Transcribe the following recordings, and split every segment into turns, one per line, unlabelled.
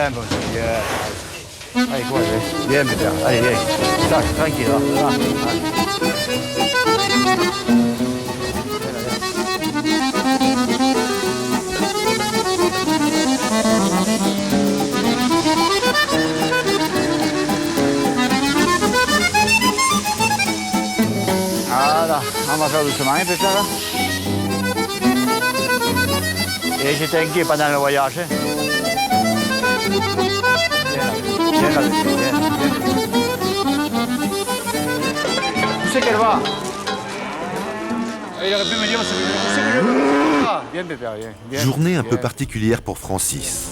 bien, bon, c'est bien. Allez, quoi, viens, bébé. Allez, viens. Tac, tranquille, là. Voilà, on va faire doucement, hein, Pétard. Et j'étais inquiet pendant le voyage. Hein. Viens là, viens. Où c'est qu'elle va? Il aurait pu me dire, c'est que je veux. Ah, viens, Pétard, viens.
Journée un peu particulière pour Francis.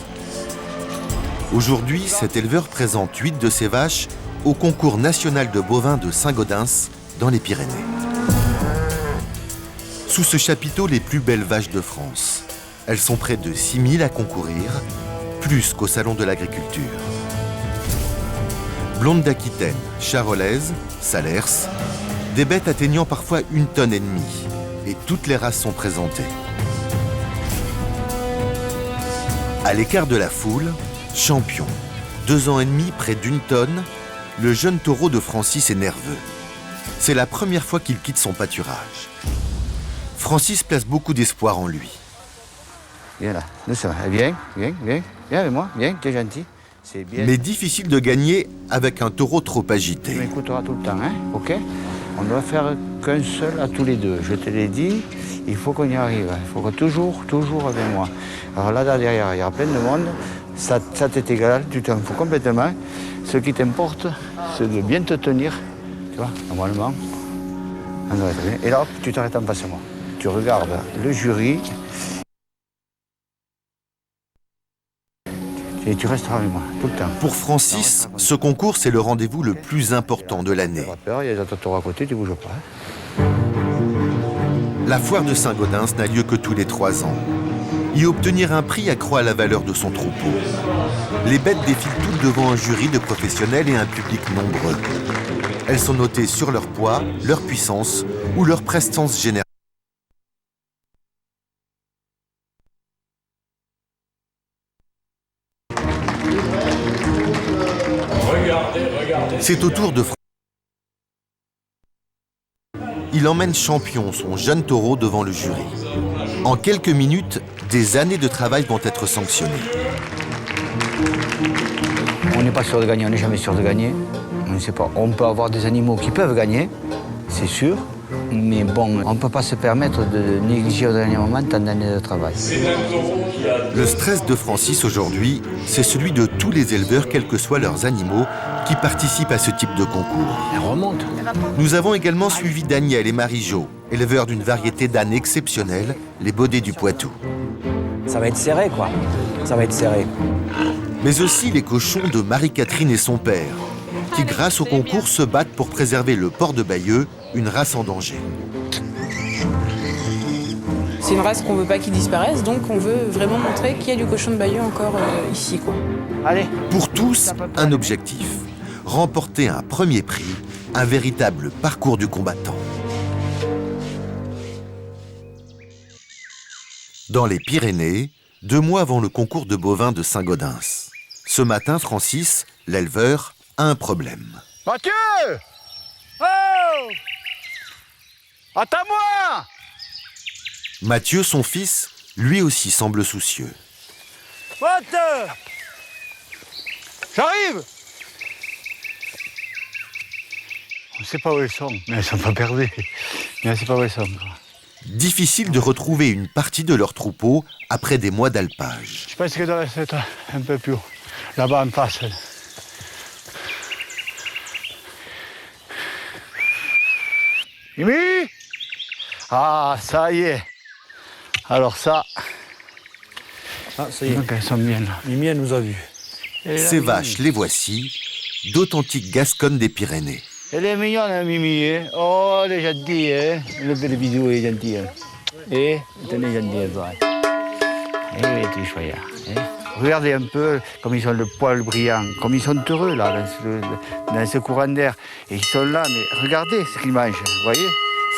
Aujourd'hui, cet éleveur présente 8 de ses vaches au concours national de bovins de Saint-Gaudens, dans les Pyrénées. Sous ce chapiteau, les plus belles vaches de France. Elles sont près de 6000 à concourir, plus qu'au Salon de l'Agriculture. Blondes d'Aquitaine, charolaises, salers, des bêtes atteignant parfois 1,5 tonne. Et toutes les races sont présentées. À l'écart de la foule, champion. 2 ans et demi, près d'1 tonne, le jeune taureau de Francis est nerveux. C'est la première fois qu'il quitte son pâturage. Francis place beaucoup d'espoir en lui.
Viens là, doucement. Viens avec moi, viens, t'es gentil. C'est bien.
Mais difficile de gagner avec un taureau trop agité.
Tu m'écouteras tout le temps, hein, ok? On ne doit faire qu'un seul à tous les deux. Je te l'ai dit, il faut qu'on y arrive. Il faut que toujours avec moi. Alors là, derrière, il y a plein de monde. Ça t'est égal, tu t'en fous complètement. Ce qui t'importe, c'est de bien te tenir. Tu vois, normalement. Et là, tu t'arrêtes en face de moi. Tu regardes le jury. Et tu resteras avec moi, tout le temps.
Pour Francis, ce concours, c'est le rendez-vous le plus important de l'année.
Il y a des autres à côté, tu ne bouges pas.
La foire de Saint-Gaudens n'a lieu que tous les 3 ans. Y obtenir un prix accroît la valeur de son troupeau. Les bêtes défilent toutes devant un jury de professionnels et un public nombreux. Elles sont notées sur leur poids, leur puissance ou leur prestance générale. C'est au tour de Francis. Il emmène champion son jeune taureau devant le jury. En quelques minutes, des années de travail vont être sanctionnées.
On n'est pas sûr de gagner, on n'est jamais sûr de gagner. On ne sait pas. On peut avoir des animaux qui peuvent gagner, c'est sûr. Mais bon, on ne peut pas se permettre de négliger au dernier moment tant d'années de travail.
Le stress de Francis aujourd'hui, c'est celui de tous les éleveurs, quels que soient leurs animaux, qui participent à ce type de concours.
Elle remonte.
Nous avons également suivi Daniel et Marie-Jo, éleveurs d'une variété d'ânes exceptionnelle, les Baudets du Poitou.
Ça va être serré, quoi. Ça va être serré.
Mais aussi les cochons de Marie-Catherine et son père, qui grâce au concours se battent pour préserver le porc de Bayeux, une race en danger.
C'est une race qu'on ne veut pas qu'il disparaisse, donc on veut vraiment montrer qu'il y a du cochon de Bayeux encore ici, quoi.
Allez.
Pour tous, un objectif. Remporter un premier prix, un véritable parcours du combattant. Dans les Pyrénées, 2 mois avant le concours de bovins de Saint-Gaudens. Ce matin, Francis, l'éleveur, a un problème.
Mathieu! Oh! Attends-moi!
Mathieu, son fils, lui aussi semble soucieux.
Mathieu! J'arrive! On ne sait pas où ils sont, mais ils sont pas perdus. Mais on ne sait pas où ils sont.
Difficile de retrouver une partie de leur troupeau après des mois d'alpage.
Je pense que doit être un peu plus haut, là-bas en face. Mimi? Ah, ça y est. Alors ça...
Ah, ça y est.
Donc elles sont bien là.
Mimi, elle nous a vus.
Ces vaches, les voici, d'authentiques Gasconnes des Pyrénées.
Elle est mignonne, hein, Mimi. Hein. Oh, elle est gentille. Hein. Le bel vidéo est gentil. Hein. Et elle est gentille, toi. Eh oui, tu es chouette. Hein. Regardez un peu comme ils ont le poil brillant, comme ils sont heureux là, dans ce courant d'air. Et ils sont là, mais regardez ce qu'ils mangent. Vous voyez?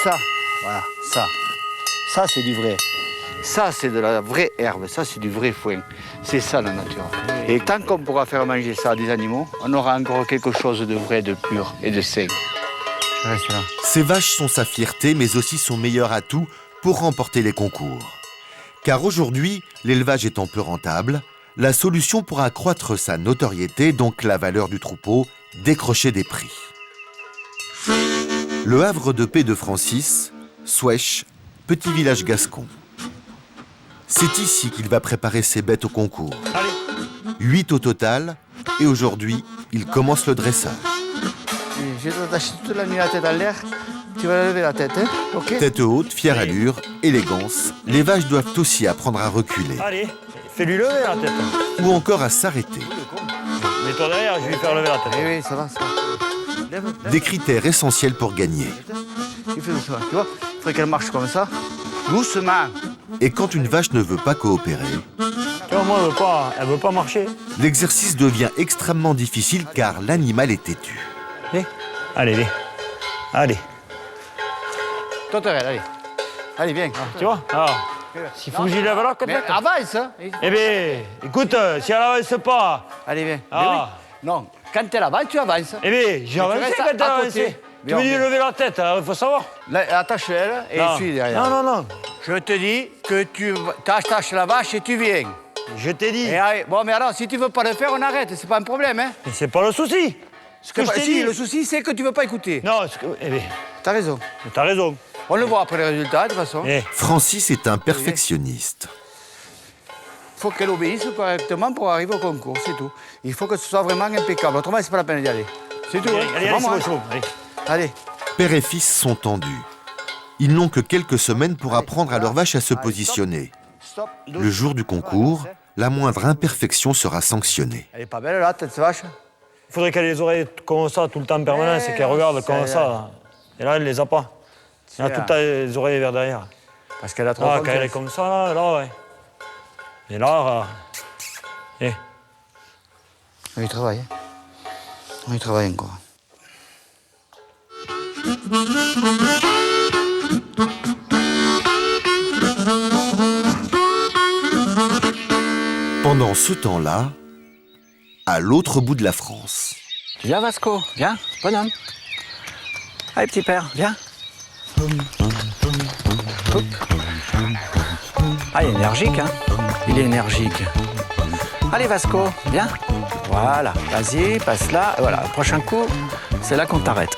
Ça, voilà, ça. Ça, c'est du vrai. Ça, c'est de la vraie herbe. Ça, c'est du vrai foin. C'est ça, la nature. Et tant qu'on pourra faire manger ça à des animaux, on aura encore quelque chose de vrai, de pur et de sain. Je reste là.
Ces vaches sont sa fierté, mais aussi son meilleur atout pour remporter les concours. Car aujourd'hui, l'élevage étant peu rentable, la solution pour accroître sa notoriété, donc la valeur du troupeau, décrocher des prix. Le havre de paix de Francis, Souèche, petit village gascon. C'est ici qu'il va préparer ses bêtes au concours. 8 au total, et aujourd'hui, il commence le dressage.
Je vais t'attacher toute la nuit la tête en l'air. Tu vas lever la tête, hein? Ok?
Tête haute, fière allure, élégance, les vaches doivent aussi apprendre à reculer.
Allez, fais-lui lever la tête.
Ou encore à s'arrêter.
Mets-toi derrière, je vais lui faire lever la tête.
Oui, oui, ça va, ça va. Lève, lève.
Des critères essentiels pour gagner.
Tu fais doucement, tu vois? Il faudrait qu'elle marche comme ça. Doucement.
Et quand une vache ne veut pas coopérer,
Tu vois, moi, elle veut pas marcher.
l'exercice devient extrêmement difficile car l'animal est têtu.
Allez, viens. Allez.
Toi, t'arrêtes, allez. Allez, viens.
Tu vois? Alors, s'il faut que j'y lève la
Mais
tête.
avance, hein?
Eh bien, écoute, si elle avance pas,
Allez, viens.
Ah.
Mais oui. Non, quand elle avance, tu avances.
eh bien, j'ai avancé
restes
quand elle
à
a
côté.
avancé. Tu
Bien,
veux lui
bien.
lever la tête, il faut savoir.
Là, attache-elle et
Non.
suis derrière.
Non.
Je te dis que tu attaches la vache et tu viens.
Je t'ai dit.
Et allez, bon, mais alors, si tu veux pas le faire, on arrête. C'est pas un problème, hein?
Mais c'est pas le souci. Ce que je t'ai
Si,
dit.
le souci, c'est que tu veux pas écouter.
Non, eh bien,
T'as raison.
t'as raison.
On le voit après les résultats, de toute façon.
Eh,
Francis est un perfectionniste.
Il faut qu'elle obéisse correctement pour arriver au concours, c'est tout. Il faut que ce soit vraiment impeccable. Autrement, c'est pas la peine d'y aller. C'est tout.
allez,
hein.
allez,
C'est
c'est
bon,
bon, c'est bon. Allez.
Allez.
Père et fils sont tendus. Ils n'ont que quelques semaines pour apprendre à leur vache à se positionner.
Stop.
Le jour du concours, la moindre imperfection sera sanctionnée.
Elle est pas belle, là, cette vache?
Il faudrait qu'elle ait les oreilles comme ça tout le temps en permanence et qu'elle regarde comme ça. Là. Et là, elle les a pas. Elle a tout le temps les oreilles vers derrière.
Parce qu'elle a trop
Là,
confiance.
quand elle est comme ça, là, ouais. Et là, eh.
On y travaille. Hein. On y travaille encore.
Pendant ce temps-là, à l'autre bout de la France,
Viens Vasco, viens, bonhomme. Allez petit père, viens. Hop. Ah, il est énergique, hein. Il est énergique. Allez Vasco, viens. Voilà, vas-y, passe là. Voilà, le prochain coup, c'est là qu'on t'arrête.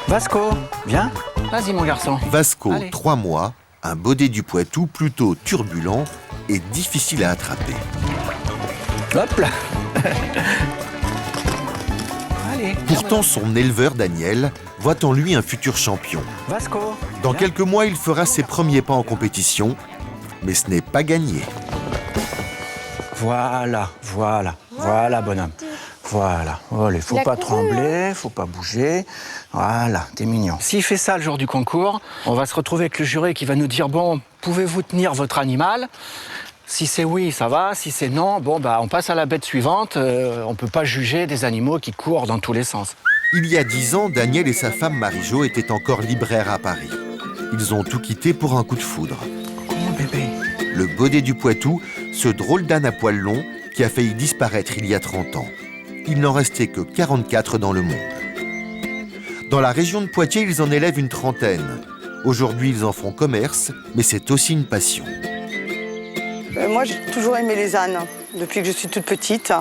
Vasco, viens. Vas-y mon garçon.
Vasco,
Allez.
3 mois, un baudet du Poitou plutôt turbulent et difficile à attraper.
Hop là. Allez.
Pourtant, son éleveur Daniel voit en lui un futur champion.
Vasco.
Dans
viens.
quelques mois, il fera ses premiers pas en compétition, mais ce n'est pas gagné.
Voilà, bonhomme. Voilà. Allez, faut pas trembler, faut pas bouger. Voilà, t'es mignon. S'il fait ça le jour du concours, on va se retrouver avec le jury qui va nous dire bon, pouvez-vous tenir votre animal? Si c'est oui, ça va. Si c'est non, bon, bah, on passe à la bête suivante. On peut pas juger des animaux qui courent dans tous les sens.
Il y a 10 ans, Daniel et sa femme Marie-Jo étaient encore libraires à Paris. Ils ont tout quitté pour un coup de foudre.
Oh, bébé.
Le baudet du Poitou, ce drôle d'âne à poil long qui a failli disparaître il y a 30 ans. Il n'en restait que 44 dans le monde. Dans la région de Poitiers, ils en élèvent une trentaine. Aujourd'hui, ils en font commerce, mais c'est aussi une passion.
Moi, j'ai toujours aimé les ânes, depuis que je suis toute petite.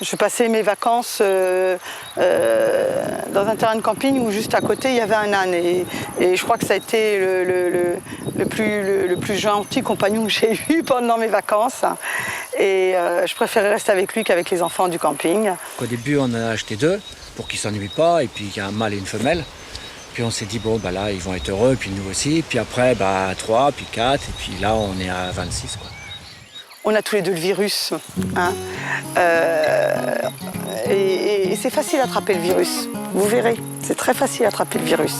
Je passais mes vacances dans un terrain de camping où juste à côté, il y avait un âne. Et je crois que ça a été le plus gentil compagnon que j'ai eu pendant mes vacances. Et je préférais rester avec lui qu'avec les enfants du camping.
Au début, on en a acheté 2 pour qu'ils ne s'ennuient pas, et puis il y a un mâle et une femelle. Puis on s'est dit, bon, bah là, ils vont être heureux, puis nous aussi. Puis après, bah, 3, puis 4, et puis là, on est à 26, quoi.
On a tous les deux le virus. Hein. Et c'est facile d'attraper le virus. Vous verrez, c'est très facile d'attraper le virus.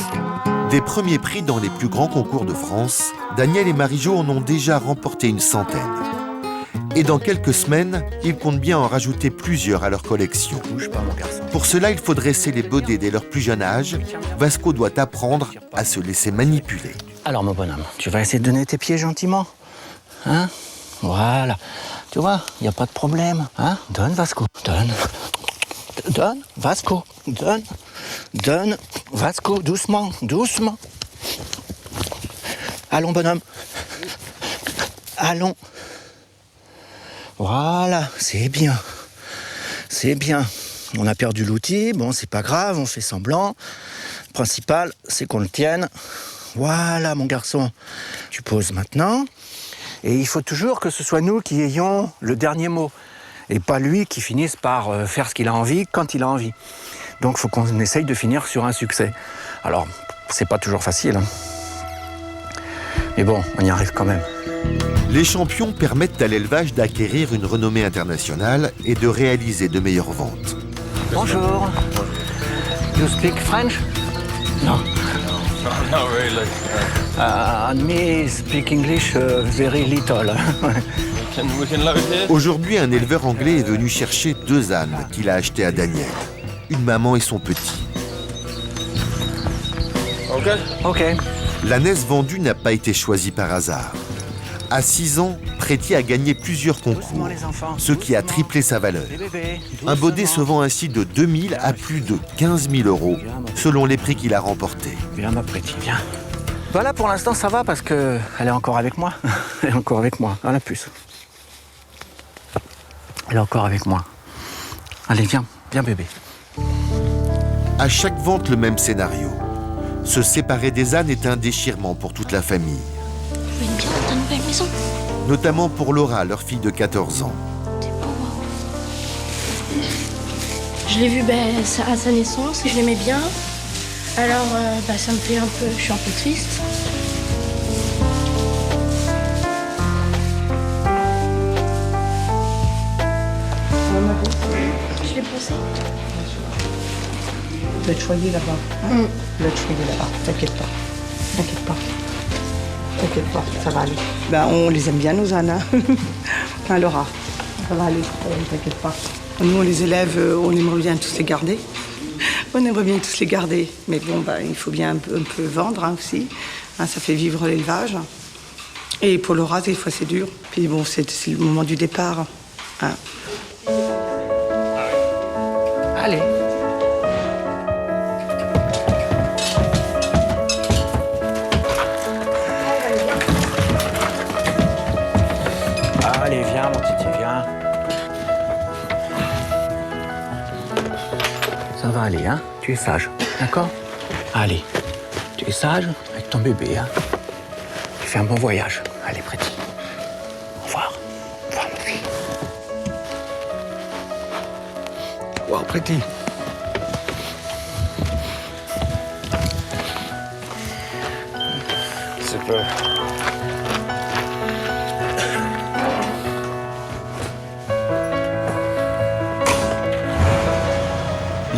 Des premiers prix dans les plus grands concours de France, Daniel et Marie-Jo en ont déjà remporté une centaine. Et dans quelques semaines, ils comptent bien en rajouter plusieurs à leur collection.
Bouge pas, mon garçon.
Pour cela, il faudrait les bauder dès leur plus jeune âge. Vasco doit apprendre à se laisser manipuler.
Alors, mon bonhomme, tu vas essayer de donner tes pieds gentiment, hein? Voilà. Tu vois, il n'y a pas de problème. Hein? Donne, Vasco. Donne. Donne, Vasco. Donne. Donne, Vasco. Doucement, doucement. Allons, bonhomme. Allons. Voilà, c'est bien. C'est bien. On a perdu l'outil, bon, c'est pas grave, on fait semblant. Le principal, c'est qu'on le tienne. Voilà, mon garçon. Tu poses maintenant. Et il faut toujours que ce soit nous qui ayons le dernier mot. Et pas lui qui finisse par faire ce qu'il a envie quand il a envie. Donc il faut qu'on essaye de finir sur un succès. Alors, c'est pas toujours facile, hein. Mais bon, on y arrive quand même.
Les champions permettent à l'élevage d'acquérir une renommée internationale et de réaliser de meilleures ventes.
Bonjour. You speak French? No.
Not really.
And me speak English very little.
We can load here.
Aujourd'hui, un éleveur anglais est venu chercher 2 ânes qu'il a achetés à Daniel. Une maman et son petit.
Okay.
Ok.
L'ânesse vendue n'a pas été choisie par hasard. À 6 ans, Pretty a gagné plusieurs concours, ce qui a triplé sa valeur. Un baudet se vend ainsi de 2 000 à plus de 15 000 euros, selon les prix qu'il a remportés.
Viens, ma Pretty, viens. Voilà, pour l'instant, ça va parce qu'elle est encore avec moi. Elle est encore avec moi, dans la puce. Elle est encore avec moi. Allez, viens, viens, bébé.
À chaque vente, le même scénario. Se séparer des ânes est un déchirement pour toute la famille.
Je vais bien dans ta nouvelle maison.
Notamment pour Laura, leur fille de 14 ans.
T'es beau. Je l'ai vu à sa naissance et je l'aimais bien. Alors ça me fait je suis un peu triste. Je l'ai pensé.
Je vais te choyer là-bas. Je vais te choyer là-bas. T'inquiète pas. T'inquiète pas. T'inquiète pas, ça va aller. Ben, on les aime bien, nos ânes. Hein. Enfin, Laura, ça va aller. T'inquiète pas. Nous, on les élève, on aimerait bien tous les garder. On aimerait bien tous les garder. Mais bon, ben, il faut bien un peu vendre hein, aussi. Hein, ça fait vivre l'élevage. Et pour Laura, des fois, c'est dur. Puis bon, c'est le moment du départ. Hein.
Allez. Allez, viens, mon titi, viens. Ça va aller, hein? Tu es sage, d'accord? Allez, tu es sage avec ton bébé, hein? Tu fais un bon voyage. Allez, Pretty. Au revoir. Au revoir, mon fils. Au revoir, Pretty.
Super.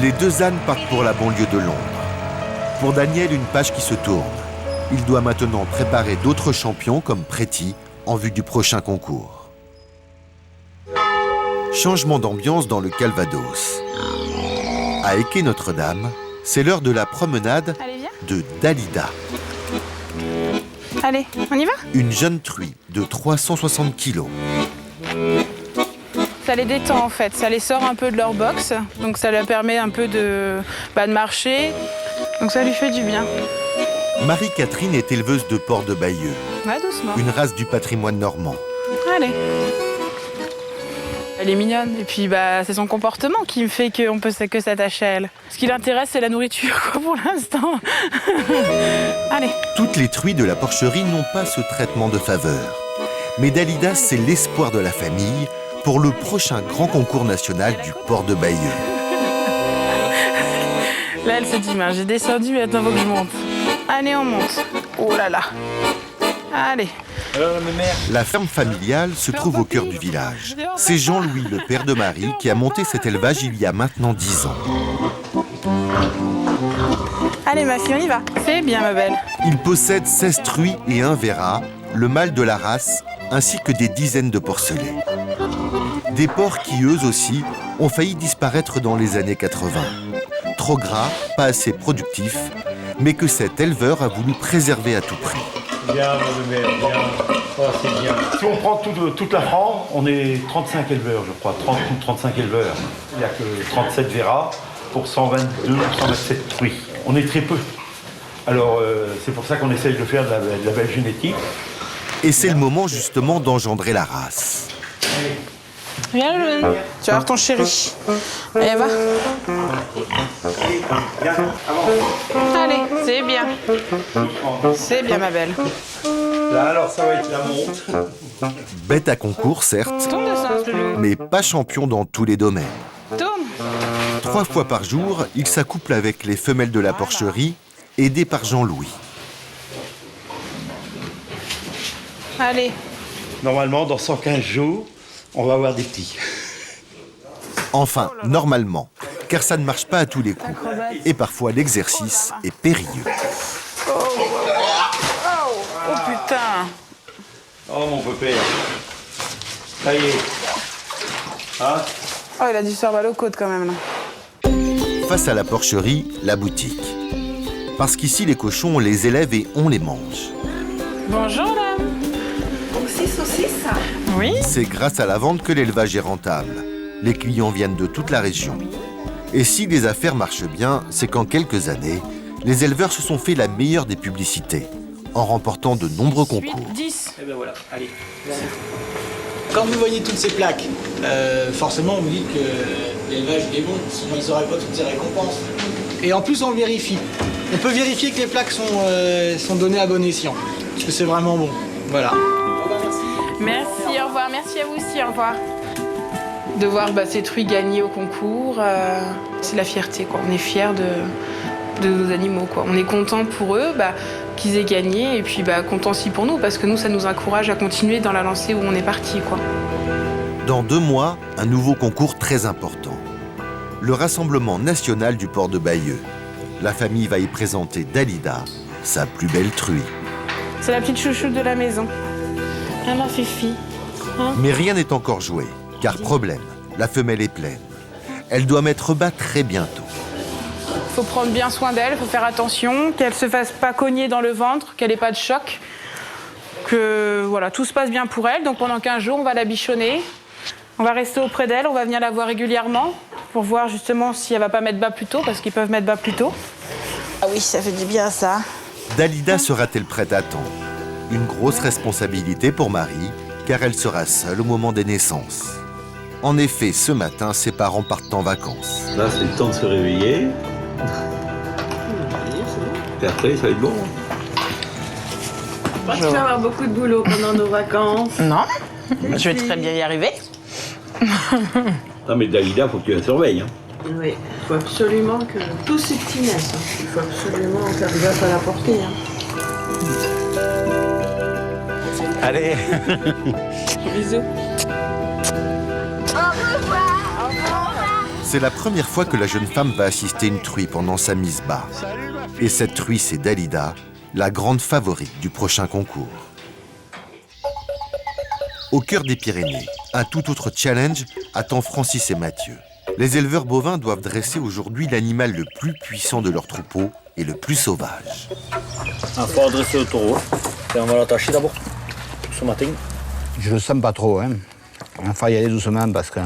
Les 2 ânes partent pour la banlieue de Londres. Pour Daniel, une page qui se tourne. Il doit maintenant préparer d'autres champions comme Pretty en vue du prochain concours. Changement d'ambiance dans le Calvados. À Équet-Notre-Dame, c'est l'heure de la promenade
Allez, viens.
de Dalida,
Allez, on y va?
une jeune truie de 360 kilos.
Ça les détend en fait, ça les sort un peu de leur box, donc ça leur permet un peu de marcher, donc ça lui fait du bien.
Marie-Catherine est éleveuse de porcs de Bayeux,
Ouais, doucement.
une race du patrimoine normand.
Allez. Elle est mignonne, et puis c'est son comportement qui me fait qu'on peut que s'attacher à elle. Ce qui l'intéresse, c'est la nourriture, quoi, pour l'instant. Allez.
Toutes les truies de la porcherie n'ont pas ce traitement de faveur. Mais Dalida, c'est l'espoir de la famille pour le prochain grand concours national du port de Bayeux.
Là, elle se dit, j'ai descendu, mais attends, faut que je monte. Allez, on monte. Oh là là. Allez.
La ferme familiale se trouve au cœur du village. C'est Jean-Louis, le père de Marie, qui a monté cet élevage il y a maintenant 10 ans.
Allez, ma fille, on y va. C'est bien, ma belle.
Il possède 16 truies et un verra, le mâle de la race, ainsi que des dizaines de porcelets. Des porcs qui, eux aussi, ont failli disparaître dans les années 80. Trop gras, pas assez productifs, mais que cet éleveur a voulu préserver à tout prix.
Viens, mon bébé, viens.
Voilà, c'est bien. Si on prend toute la France, on est 35 éleveurs, je crois, 30 ou 35 éleveurs. Il n'y a que 37 verras pour 122 ou 127 truies. On est très peu. Alors, c'est pour ça qu'on essaye de faire de la belle génétique.
Et c'est le moment justement d'engendrer la race.
Viens, Lune. Tu vas voir ton chéri. Allez, va. Allez, c'est bien. C'est bien, ma belle.
Là, alors, ça va être la monte.
Bête à concours, certes,
Tourne de sens, Loulou.
mais pas champion dans tous les domaines.
Tourne.
3 fois par jour, il s'accouple avec les femelles de la porcherie, aidé par Jean-Louis.
Allez.
Normalement, dans 115 jours, on va avoir des petits.
Enfin, normalement, car ça ne marche pas à tous les coups. Et parfois, l'exercice est périlleux.
Oh putain.
Oh mon pépère. Ça y est. Hein?
Oh, il a dû se faire mal aux côtes quand même là.
Face à la porcherie, la boutique. Parce qu'ici, les cochons, on les élève et on les mange.
Bonjour, dame.
Aussi saucisse.
Oui.
C'est grâce à la vente que l'élevage est rentable. Les clients viennent de toute la région. Et si les affaires marchent bien, c'est qu'en quelques années, les éleveurs se sont fait la meilleure des publicités, en remportant de nombreux concours.
10.
Et ben voilà, allez. Quand vous voyez toutes ces plaques, forcément vous dites que l'élevage est bon, sinon ils n'auraient pas toutes ces récompenses. Et en plus on le vérifie. On peut vérifier que les plaques sont données à bon escient, parce que c'est vraiment bon. Voilà.
Merci, au revoir. Merci à vous aussi, au revoir. De voir ces truies gagner au concours, c'est la fierté, quoi. On est fiers de nos animaux, quoi. On est content pour eux qu'ils aient gagné et puis content aussi pour nous parce que nous, ça nous encourage à continuer dans la lancée où on est parti, quoi.
Dans 2 mois, un nouveau concours très important. Le Rassemblement national du port de Bayeux. La famille va y présenter Dalida, sa plus belle truie.
C'est la petite chouchoute de la maison. Ah, ma fifi. Hein?
Mais rien n'est encore joué, car problème, la femelle est pleine. Elle doit mettre bas très bientôt.
Il faut prendre bien soin d'elle, il faut faire attention, qu'elle ne se fasse pas cogner dans le ventre, qu'elle n'ait pas de choc, que voilà, tout se passe bien pour elle. Donc pendant 15 jours, on va la bichonner, on va rester auprès d'elle, on va venir la voir régulièrement pour voir justement si elle ne va pas mettre bas plus tôt, parce qu'ils peuvent mettre bas plus tôt. Ah oui, ça fait du bien ça.
Dalida sera-t-elle prête à temps? Une grosse responsabilité pour Marie, car elle sera seule au moment des naissances. En effet, ce matin, ses parents partent en vacances.
Là, c'est le temps de se réveiller. Et après, ça va être bon.
Pas que tu vas avoir beaucoup de boulot pendant nos vacances.
Non, je vais très bien y arriver.
Non, mais Dalida, il faut que tu la surveilles. Hein.
Oui, il faut absolument que tous ces petits naissent. Il faut absolument faire gaffe à la portée.
Allez.
Bisous.
C'est la première fois que la jeune femme va assister une truie pendant sa mise bas. Et cette truie, c'est Dalida, la grande favorite du prochain concours. Au cœur des Pyrénées, un tout autre challenge attend Francis et Mathieu. Les éleveurs bovins doivent dresser aujourd'hui l'animal le plus puissant de leur troupeau et le plus sauvage.
Il faut dresser le taureau. Et on va l'attacher d'abord, ce matin.
Je le sens pas trop, hein. Il faut y aller doucement parce que...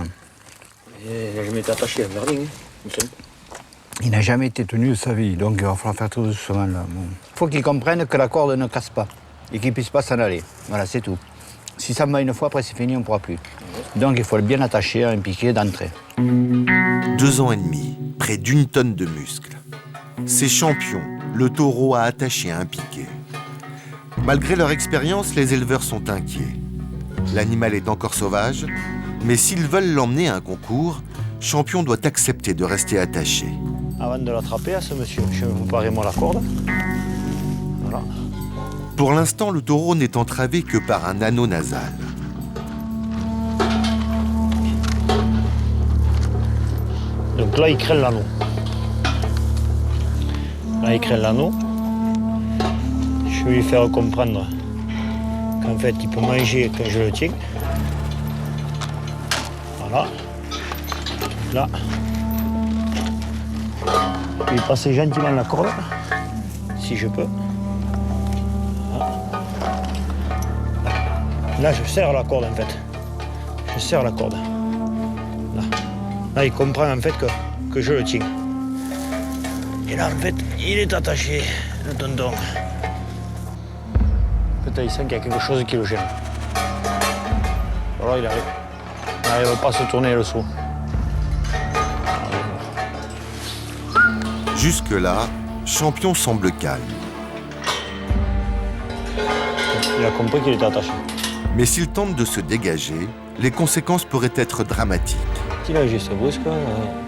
Il n'a jamais été attaché à Verdun,
Il n'a jamais été tenu de sa vie, donc il va falloir faire tout doucement là. Il faut qu'il comprenne que la corde ne casse pas et qu'il ne puisse pas s'en aller. Voilà, c'est tout. Si ça me va une fois, après c'est fini, on ne pourra plus. Donc il faut le bien attacher à un piquet d'entrée.
2 ans et demi, près d'1 tonne de muscles. Ces champions, le taureau a attaché à un piquet. Malgré leur expérience, les éleveurs sont inquiets. L'animal est encore sauvage, mais s'ils veulent l'emmener à un concours, Champion doit accepter de rester attaché.
Avant de l'attraper à ce monsieur, je vais vous parer moi la corde. Voilà.
Pour l'instant, le taureau n'est entravé que par un anneau nasal.
Donc là, il crée l'anneau. Là, il crée l'anneau. Je vais lui faire comprendre qu'en fait, il peut manger quand je le tiens. Voilà. Là. Je vais passer gentiment la corde, si je peux. Voilà. Là, je serre la corde en fait. Je serre la corde. Là, il comprend en fait que je le tiens. Et là, en fait, il est attaché, le tonton. Peut-être il sent qu'il y a quelque chose qui le gêne. Alors il arrive. Il n'arrive pas à se tourner le saut.
Jusque-là, Champion semble calme.
Il a compris qu'il était attaché.
Mais s'il tente de se dégager, les conséquences pourraient être dramatiques.
S'il a un geste brusque,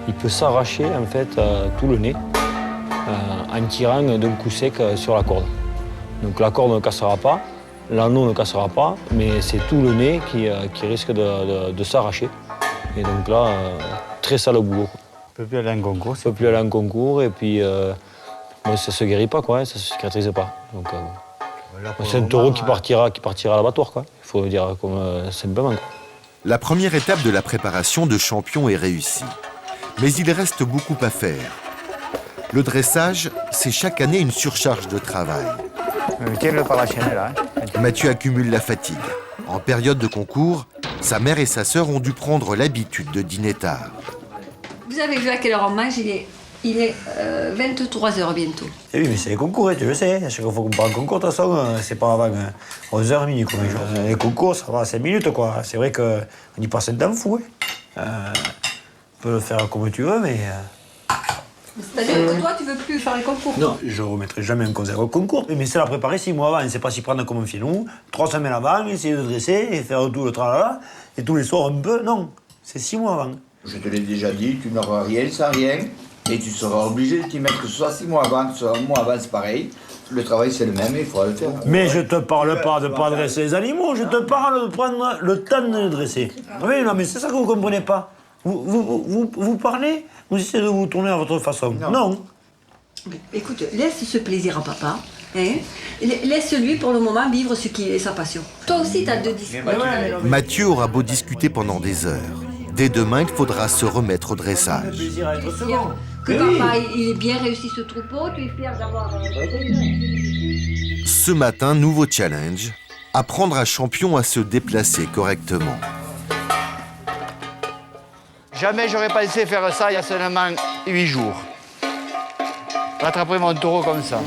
il peut s'arracher en fait tout le nez en tirant d'un coup sec sur la corde. Donc la corde ne cassera pas, l'anneau ne cassera pas, mais c'est tout le nez qui risque de s'arracher. Et donc là, très sale au boulot.
On ne peut plus aller en concours.
On ne peut plus aller en concours et puis ça ne se guérit pas, quoi, ça ne se cicatrise pas. Donc, c'est un taureau qui partira à l'abattoir, quoi. Il faut le dire comme simplement. Quoi.
La première étape de la préparation de Champion est réussie. Mais il reste beaucoup à faire. Le dressage, c'est chaque année une surcharge de travail.
Tiens-le par la chaîne, là.
Mathieu accumule la fatigue. En période de concours, sa mère et sa sœur ont dû prendre l'habitude de dîner tard.
Vous avez vu à quelle heure on mange? Il est 23h bientôt.
Et oui, mais c'est les concours, tu le sais. À chaque fois qu'on part en concours, de toute façon, c'est pas avant 11h minuit. Les concours, ça va 5 minutes, quoi. C'est vrai qu'on y passe un temps fou. On peut le faire comme tu veux, mais...
C'est-à-dire que toi, tu veux plus faire les concours?
Non, je ne remettrai jamais un concert au concours. Mais c'est la préparer 6 mois avant. C'est pas s'y prendre comme un filon. 3 semaines avant, essayer de dresser et faire tout le tralala. Et tous les soirs un peu. Non, c'est 6 mois avant.
Je te l'ai déjà dit, tu n'auras rien sans rien. Et tu seras obligé de t'y mettre, que ce soit 6 mois avant, que ce soit 1 mois avant, c'est pareil. Le travail, c'est le même et il faudra le faire.
Mais je te parle pas de pas dresser les animaux, je te parle de prendre le temps de les dresser. Oui, non, mais c'est ça que vous comprenez pas. Vous parlez, vous essayez de vous tourner à votre façon. Non.
Écoute, laisse ce plaisir à papa. Hein? Laisse-lui pour le moment vivre ce qui est sa passion. Toi aussi, t'as 2 disques.
Mathieu aura beau discuter pendant des heures. Dès demain, il faudra se remettre au dressage.
Que papa, il ait bien réussi ce troupeau, tu es fier d'avoir...
Ce matin, nouveau challenge, apprendre à Champion à se déplacer correctement.
Jamais j'aurais pensé faire ça il y a seulement 8 jours. Rattraper mon taureau comme ça.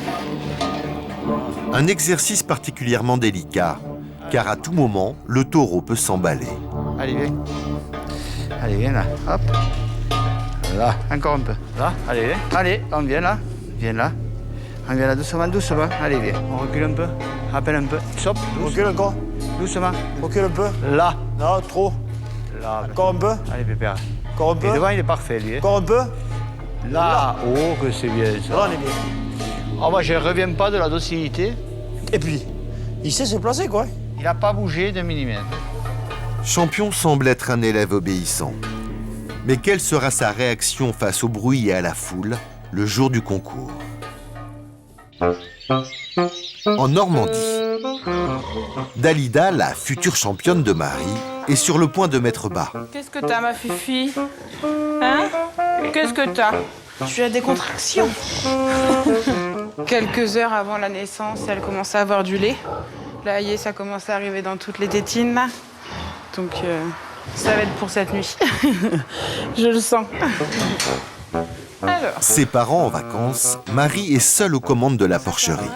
Un exercice particulièrement délicat, car à tout moment, le taureau peut s'emballer.
Allez, viens. Allez, viens là. Hop. Là, encore un peu. Là, allez, viens. Allez, on vient là. Viens là. On vient là doucement, doucement. Allez, viens. On recule un peu. Rappelle un peu. Stop.
Recule encore.
Doucement.
Recule un peu.
Là.
Non, trop.
Là.
Encore un peu.
Allez, pépère.
Encore un peu.
Et devant, il est parfait, lui.
Encore un peu.
Là. Oh, que c'est bien ça.
Là, on est bien.
Oh, moi, je ne reviens pas de la docilité.
Et puis, il sait se placer, quoi.
Il n'a pas bougé d'un millimètre.
Champion semble être un élève obéissant. Mais quelle sera sa réaction face au bruit et à la foule le jour du concours? En Normandie, Dalida, la future championne de Marie, est sur le point de mettre bas.
Qu'est-ce que t'as, ma fifi? Hein? Qu'est-ce que t'as? Tu as des contractions. Quelques heures avant la naissance, elle commence à avoir du lait. Là, ça commence à arriver dans toutes les tétines, là. Donc, ça va être pour cette nuit. Je le sens. Alors.
Ses parents en vacances, Marie est seule aux commandes de la porcherie.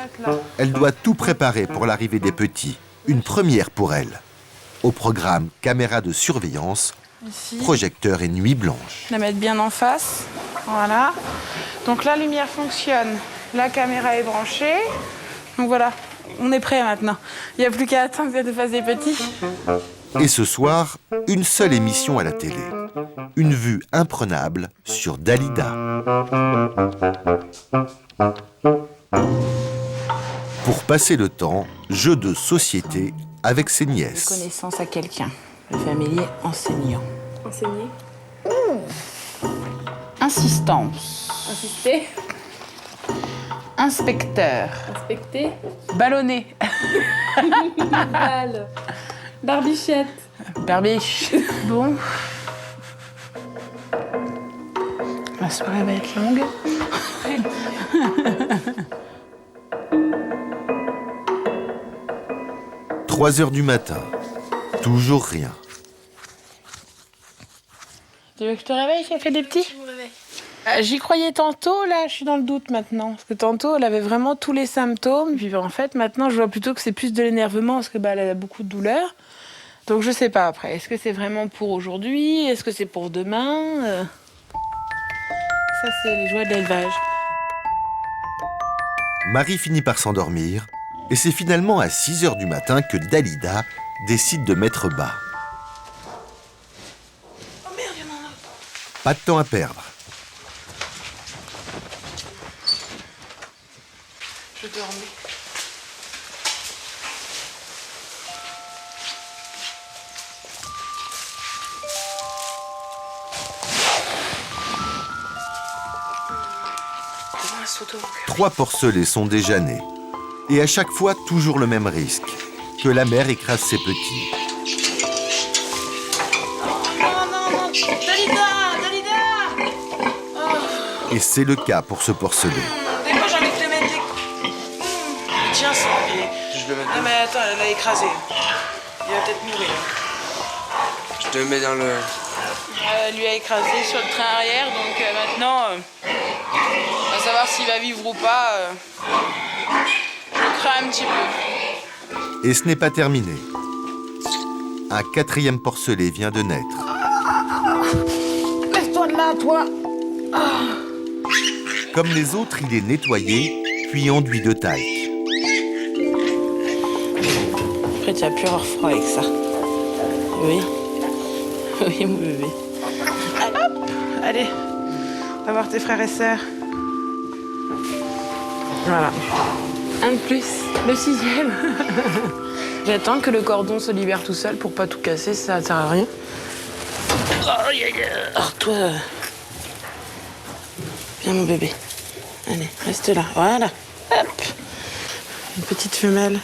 Elle doit tout préparer pour l'arrivée des petits. Une première pour elle. Au programme caméra de surveillance,
ici,
projecteur et nuit blanche.
La mettre bien en face. Voilà. Donc la lumière fonctionne. La caméra est branchée. Donc voilà, on est prêt maintenant. Il n'y a plus qu'à attendre que de fasse des petits.
Et ce soir, une seule émission à la télé. Une vue imprenable sur Dalida. Pour passer le temps, jeu de société avec ses nièces.
Connaissance à quelqu'un. Le familier enseignant.
Enseigner.
Insistance.
Insister.
Inspecteur.
Inspecter.
Ballonné.
Balle. Barbichette.
Barbiche. Bon. La soirée va être longue.
3 heures du matin. Toujours rien.
Tu veux que je te réveille, ça fait des petits? J'y croyais tantôt, là, je suis dans le doute maintenant. Parce que tantôt, elle avait vraiment tous les symptômes. Puis en fait, maintenant, je vois plutôt que c'est plus de l'énervement parce que elle a beaucoup de douleurs. Donc je sais pas après. Est-ce que c'est vraiment pour aujourd'hui? Est-ce que c'est pour demain? Ça, c'est les joies de l'élevage.
Marie finit par s'endormir et c'est finalement à 6 h du matin que Dalida décide de mettre bas.
Oh merde, il y en a un autre.
Pas de temps à perdre.
Je dormais. Un saut au cœur.
3 porcelets sont déjà nés. Et à chaque fois, toujours le même risque. Que la mère écrase ses petits.
Non, Dalida
Et c'est le cas pour ce porcelet.
Des fois, j'ai envie de te mettre des... Tiens, ça, non, mais attends, elle l'a écrasé. Il va peut-être mourir.
Je te mets dans le...
Elle lui a écrasé sur le train arrière, donc maintenant, on va savoir s'il va vivre ou pas. Je crains un petit peu.
Et ce n'est pas terminé. Un 4e porcelet vient de naître.
Lève-toi de là, toi.
Comme les autres, il est nettoyé, puis enduit de talc.
Après, tu vas plus avoir froid avec ça. Oui. Oui, mon bébé. Hop, allez, on va voir tes frères et sœurs. Voilà. Un de plus, le 6e. J'attends que le cordon se libère tout seul pour pas tout casser, ça sert à rien. Alors toi, viens mon bébé. Allez, reste là, voilà. Hop. Une petite femelle.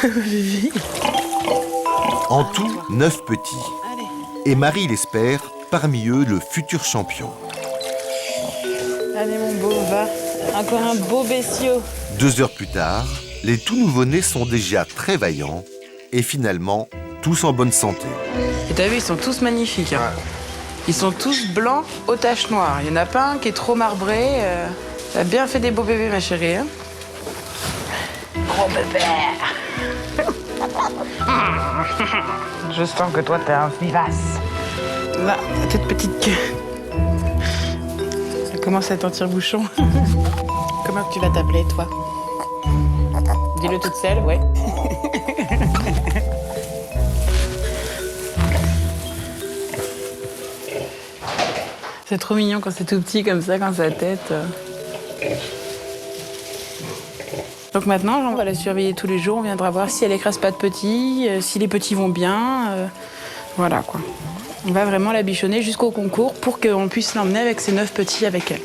Bébé.
En tout, 9 petits. Et Marie l'espère, parmi eux, le futur champion.
Allez mon beau, va. Encore un beau bestiau.
2 heures plus tard, les tout nouveau-nés sont déjà très vaillants et finalement, tous en bonne santé.
Et t'as vu, ils sont tous magnifiques. Hein. Ils sont tous blancs aux taches noires. Il n'y en a pas un qui est trop marbré. T'as bien fait des beaux bébés, ma chérie. Hein. Gros bébé. Je sens que toi, t'es un vivace. Là, ta toute petite queue. Ça commence à sentir bouchon. Comment tu vas t'appeler, toi? Dis-le toute seule, ouais. C'est trop mignon quand c'est tout petit comme ça, quand sa tête... Donc maintenant, on va la surveiller tous les jours. On viendra voir si elle écrase pas de petits, si les petits vont bien. Voilà, quoi. On va vraiment la bichonner jusqu'au concours pour qu'on puisse l'emmener avec ses 9 petits avec elle.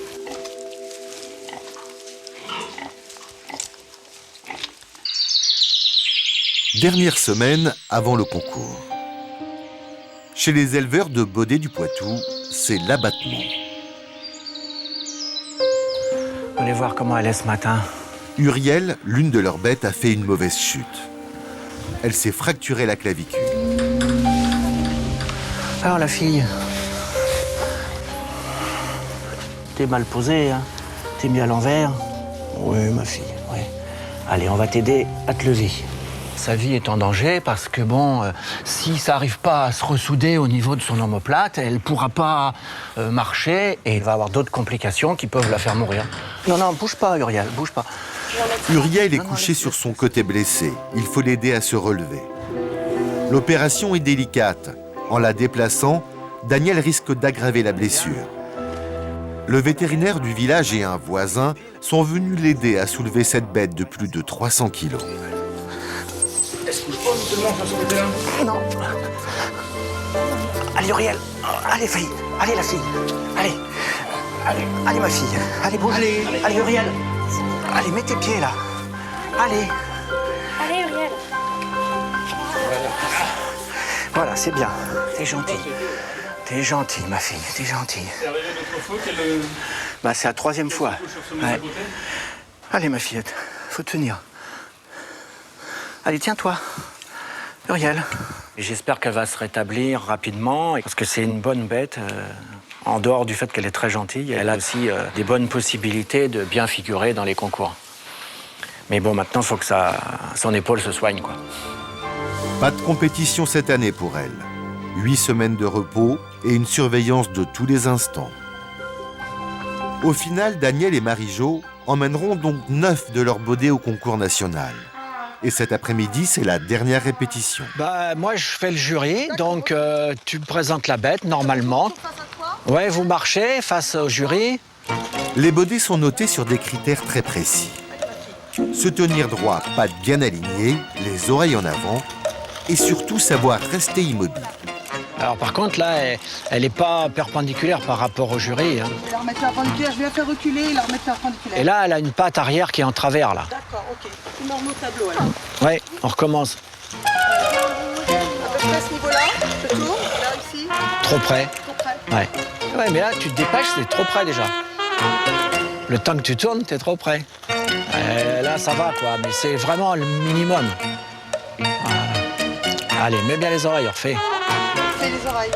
Dernière semaine avant le concours. Chez les éleveurs de Baudet du Poitou, c'est l'abattement.
Allez voir comment elle est ce matin.
Uriel, l'une de leurs bêtes, a fait une mauvaise chute. Elle s'est fracturé la clavicule.
Alors la fille, t'es mal posée, hein? T'es mis à l'envers. Oui, ma fille, oui. Allez, on va t'aider à te lever. Sa vie est en danger parce que bon, si ça n'arrive pas à se ressouder au niveau de son omoplate, elle ne pourra pas marcher et il va avoir d'autres complications qui peuvent la faire mourir. Non, non, bouge pas, Uriel, bouge pas.
Uriel est couché sur son côté blessé. Il faut l'aider à se relever. L'opération est délicate. En la déplaçant, Daniel risque d'aggraver la blessure. Le vétérinaire du village et un voisin sont venus l'aider à soulever cette bête de plus de 300 kilos.
Est-ce que je peux te montrer ce côté-là? Non. Allez, Uriel. Allez, fille. Allez, la fille. Allez. Allez, allez, ma fille. Allez, bouge. Allez, allez, Uriel. Allez, mets tes pieds, là. Allez.
Allez, Uriel.
Voilà, c'est bien. T'es gentille. T'es gentille, ma fille. T'es gentille. Bah, c'est la 3e fois. Ouais. Allez, ma fillette. Faut tenir. Allez, tiens-toi. Uriel. Et j'espère qu'elle va se rétablir rapidement, parce que c'est une bonne bête. En dehors du fait qu'elle est très gentille, elle a aussi des bonnes possibilités de bien figurer dans les concours. Mais bon, maintenant, il faut que son épaule se soigne, quoi.
Pas de compétition cette année pour elle. 8 semaines de repos et une surveillance de tous les instants. Au final, Daniel et Marie-Jo emmèneront donc 9 de leurs bodés au concours national. Et cet après-midi, c'est la dernière répétition.
Moi, je fais le jury, donc tu me présentes la bête, normalement. Ouais, vous marchez face au jury.
Les bodés sont notés sur des critères très précis. Se tenir droit, pattes bien alignées, les oreilles en avant, et surtout savoir rester immobile.
Alors par contre, là, elle n'est pas perpendiculaire par rapport au jury. Hein.
Je vais la remettre perpendiculaire, je vais la faire reculer et la remettre perpendiculaire.
Et là, elle a une patte arrière qui est en travers, là.
D'accord, ok. Tu me remets au tableau, alors.
Ouais, on recommence.
À peu près à ce niveau-là, je tourne, là, ici.
Trop près.
Trop près.
Ouais. Ouais, mais là, tu te dépêches, c'est trop près déjà. Le temps que tu tournes, t'es trop près. Là, ça va, quoi, mais c'est vraiment le minimum. Voilà. Allez, mets bien les oreilles, on refait.
On refait les oreilles.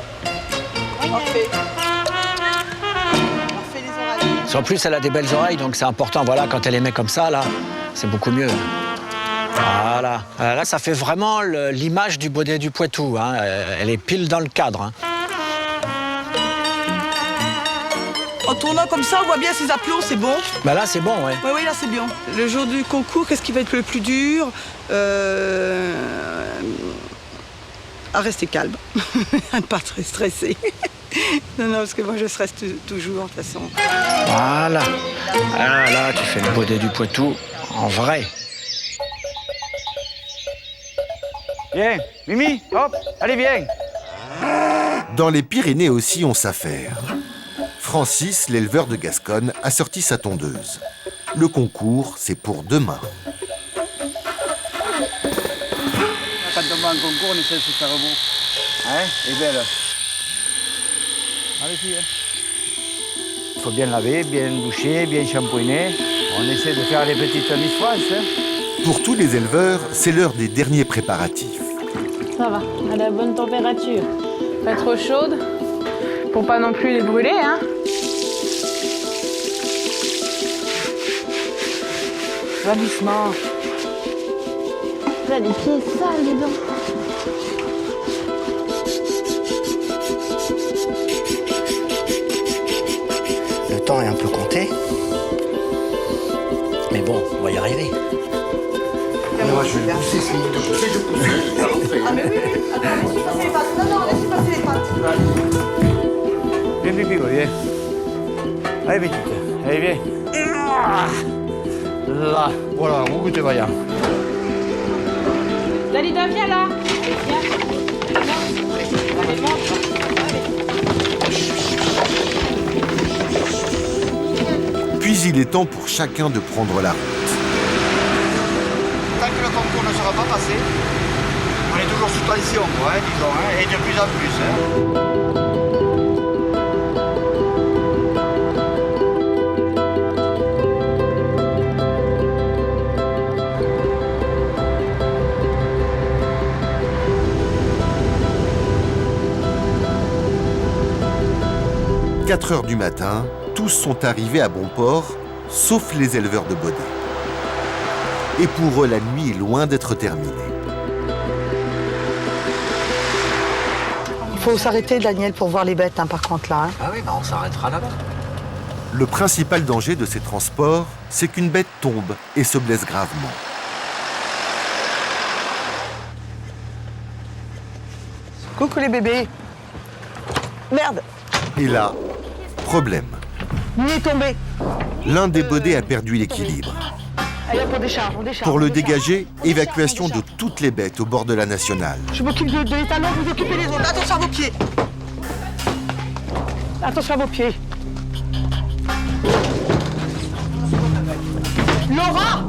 On refait. On refait les oreilles.
En plus, elle a des belles oreilles, donc c'est important. Voilà, quand elle les met comme ça, là, c'est beaucoup mieux. Voilà. Là, ça fait vraiment l'image du baudet du Poitou. Hein. Elle est pile dans le cadre. Hein.
En tournant comme ça, on voit bien ses aplombs, c'est bon.
Bah là, c'est bon, ouais.
Oui, là, c'est bien. Le jour du concours, qu'est-ce qui va être le plus dur à rester calme, à ne pas être stressé. Non, parce que moi, je stresse toujours, de toute façon.
Voilà. Ah, là, tu fais le baudet du Poitou en vrai.
Viens, Mimi, hop, allez, viens.
Dans les Pyrénées aussi, on s'affaire. Francis, l'éleveur de Gascogne, a sorti sa tondeuse. Le concours, c'est pour demain.
Quand on va en concours, on essaie de se faire beau. Hein? Et belle. Allez-y, hein. Il faut bien laver, bien doucher, bien shampouiner. On essaie de faire les petites Miss France. Hein.
Pour tous les éleveurs, c'est l'heure des derniers préparatifs.
Ça va, à la bonne température. Pas trop chaude, pour pas non plus les brûler, hein. Va doucement. Là, les pieds sales dedans.
Le temps est un peu compté. Mais bon, on va y arriver.
Moi, je vais pousser, je pousse.
Ah, mais oui, oui. Attends, laisse-lui passer les pattes. Non, laisse-lui passer les pattes.
Viens, Pipi, viens. Allez, petite. Allez, viens. Là, voilà, où tu vas,
Dalida, viens là. Viens. Allez, monte.
Puis il est temps pour chacun de prendre la route.
Tant que le concours ne sera pas passé, on est toujours sous tension, quoi, hein, disons, hein, et de plus en plus. Hein.
À 4 heures du matin, tous sont arrivés à bon port, sauf les éleveurs de bodés. Et pour eux, la nuit est loin d'être terminée.
Il faut s'arrêter, Daniel, pour voir les bêtes, hein, par contre, là. Hein.
Ah oui, on s'arrêtera là-bas.
Le principal danger de ces transports, c'est qu'une bête tombe et se blesse gravement.
Coucou les bébés. Merde,
Et là, problème.
il est tombé.
L'un des bodés a perdu l'équilibre.
Allez, hop, on décharge, on décharge.
Pour le
on décharge.
dégager, évacuation de toutes les bêtes au bord de la nationale.
Je m'occupe de l'étalon, vous occupez les autres. Attention à vos pieds. Attention à vos pieds. Laura!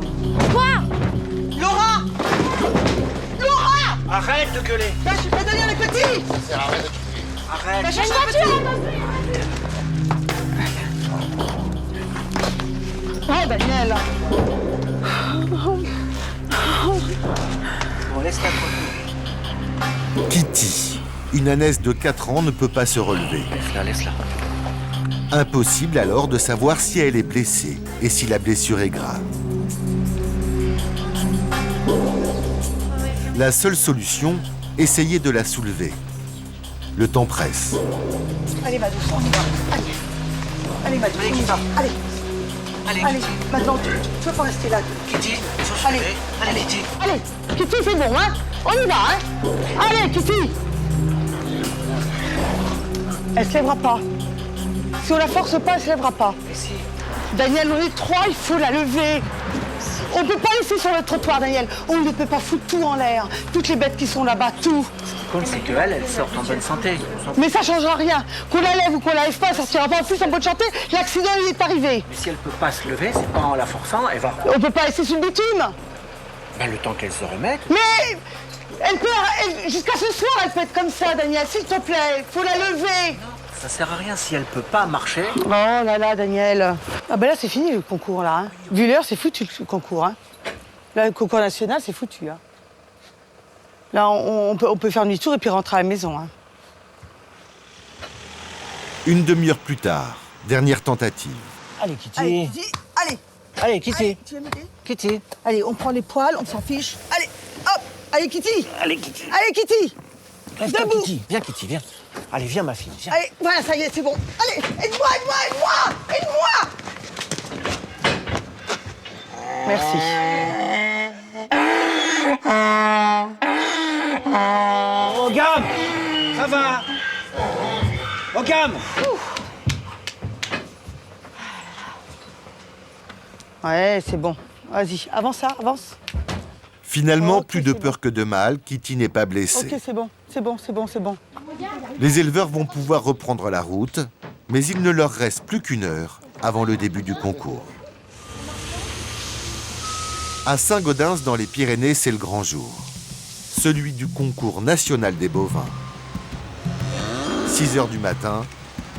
Quoi? Laura! Laura!
Arrête de gueuler.
Ben, je suis pas Daniel, les petits!
Arrête.
Ben, cherche un petit! Oh, Daniel!
Bon, laisse-la tranquille.
Kitty, une ânesse de 4 ans, ne peut pas se relever.
Laisse-la, laisse-la.
Impossible alors de savoir si elle est blessée et si la blessure est grave. La seule solution, essayer de la soulever. Le temps presse.
Allez, va doucement, on y va. Allez. Allez, va doucement, on y va. Allez. Allez, maintenant, tu vas pas rester là.
Kitty, faut
Allez,
soulever. Allez, Kitty.
Allez, Kitty, c'est bon, hein? On y va, hein? Allez, Kitty! Elle se lèvera pas. Si on la force pas, elle se lèvera pas. Daniel, on est 3, il faut la lever. On ne peut pas laisser sur le trottoir, Daniel. On ne peut pas foutre tout en l'air. Toutes les bêtes qui sont là-bas, tout.
Ce qui compte, c'est qu'elle, elle sorte en bonne santé.
Mais ça ne changera rien. Qu'on la lève ou qu'on la lève pas, ça ne sortira pas. En plus, en bonne santé, l'accident, il est arrivé.
Mais si elle peut pas se lever, c'est pas en la forçant, elle va...
On ne peut pas laisser sur le bitume.
Ben, le temps qu'elle se remette...
Mais elle peut... Jusqu'à ce soir, elle peut être comme ça, Daniel. S'il te plaît, faut la lever.
Ça sert à rien si elle peut pas marcher.
Oh là là, Daniel. Ah ben là, c'est fini le concours, là. Hein. Vu l'heure, c'est foutu le concours. Hein. Là, le concours national, c'est foutu. Hein. Là, on peut faire demi-tour et puis rentrer à la maison. Hein.
Une demi-heure plus tard, dernière tentative.
Allez, Kitty.
Allez, Kitty. Allez.
Allez, Kitty.
Allez, tu veux m'aider ?
Kitty.
Allez, on prend les poils, on s'en fiche. Allez, hop. Allez, Kitty.
Allez, Kitty.
Allez, Kitty.
Reste
Debout.
Kitty. Viens, Kitty, viens. Allez, viens, ma fille, viens.
Allez, voilà, ça y est, c'est bon. Allez, aide-moi, aide-moi, aide-moi. Aide-moi. Merci.
Oh, gamme. Ça va. Oh, gamme.
Ouais, c'est bon. Vas-y, avance ça, avance.
Finalement,
Ok,
plus de
c'est
peur que de mal, Kitty n'est pas blessée.
Ok, c'est bon, c'est bon, c'est bon, c'est bon.
Les éleveurs vont pouvoir reprendre la route, mais il ne leur reste plus qu'une heure avant le début du concours. À Saint-Gaudens, dans les Pyrénées, c'est le grand jour. Celui du concours national des bovins. 6 heures du matin,